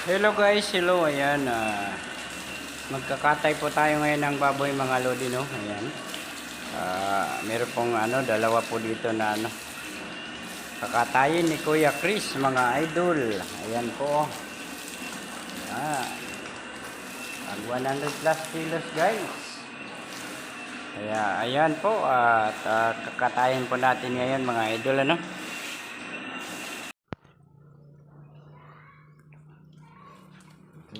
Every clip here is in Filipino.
Hello guys, hello. Ayan, magkakatay po tayo ngayon ng baboy mga lodi, no? Ayan. Meron pong dalawa po dito na kakatayin ni Kuya Chris, mga idol. Ayan po. Ang 100 plus kilos guys. Kaya ayan po, at kakatayin po natin ngayon mga idol, ano?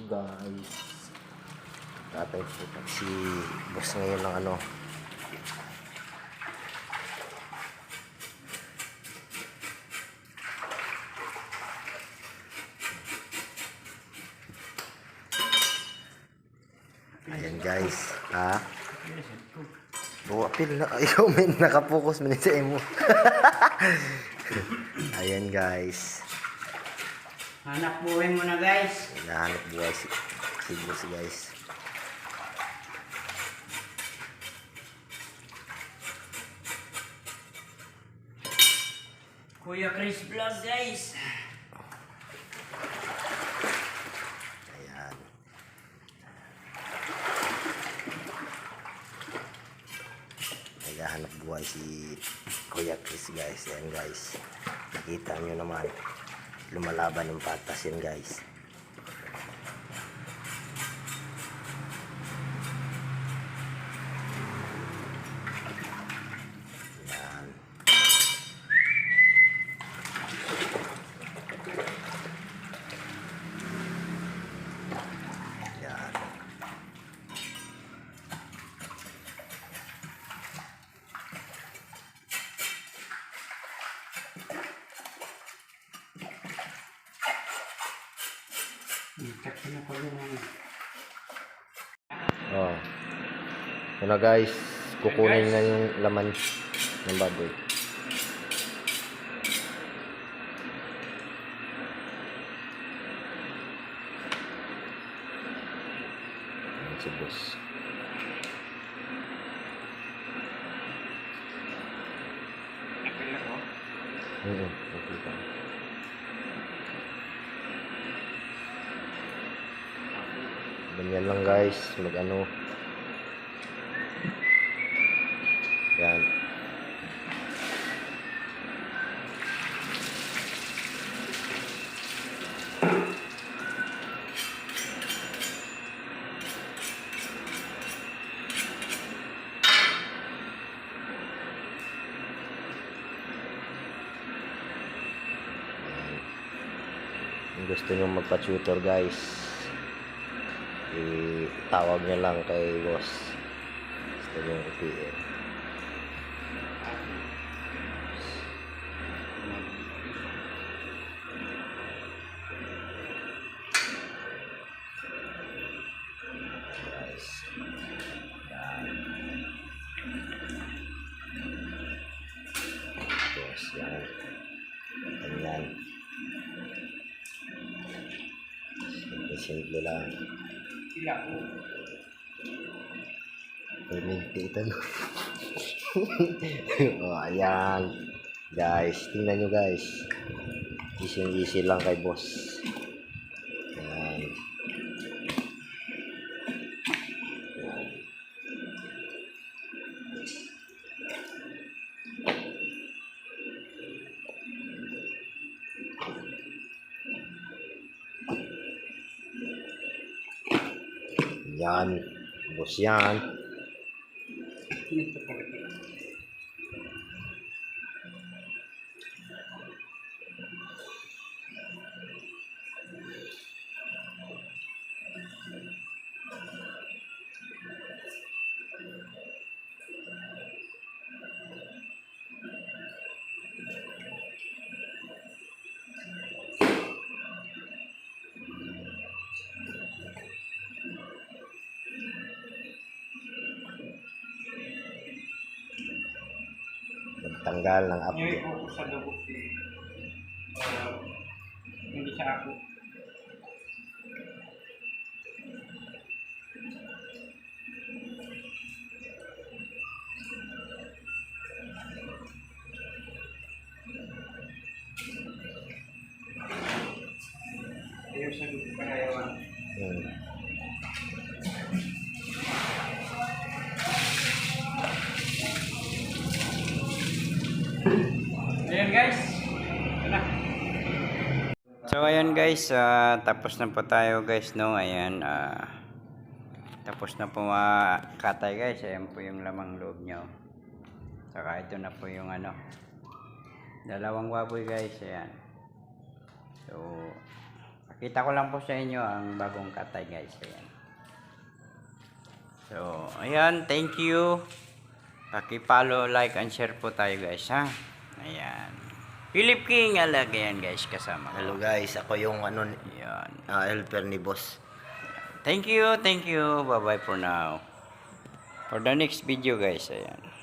Guys, tatay po si boss ngayon ng ayan guys, buwapil na ayaw may nakapokus man sa emo. Ayan guys, Hanap buhay mo na guys. nahanap buhay si boss guys. Kuya Chris Vlog guys. Ayan. Naghahanap buhay si Kuya Chris guys. Ayan guys. Nakita nyo naman. Lumalaban ng patas yan guys. Ayan. Ayan. Oh. Yun na guys, kukunin na yung laman ng baboy. Ayan si boss. Nakita. Ganyan lang guys, yan. Kung gusto nyo magpa-tutor guys, tawag nyo lang kay boss. Gusto nyo i-PM. Guys, boss, yan. Ganyan. Simple lang. Perminti ito, no? Oh, ayan. Guys, tingnan nyo guys. Easy lang kay boss. Ayan. Ayan. Yan. Boss yan. Tanggal ng update. Ngayon ko sa dugo. Hindi siya ako. sa kagayawan. Hmm. Ayan guys. Ito na. So ayan guys, tapos na po tayo guys, no. Ayan, tapos na po katay guys. Ayan po yung lamang loob nyo. Saka ito na po yung ano, dalawang baboy guys. Ayan. So pakita ko lang po sa inyo ang bagong katay guys. Ayan. So ayan, thank you. Paki-follow, like, and share po tayo guys, ha. Ayan. Philip King alag yan guys, kasama ko. Hello guys, ako yung ano, Ayan. helper ni boss. Thank you, thank you. Bye bye for now. For the next video guys, ayan.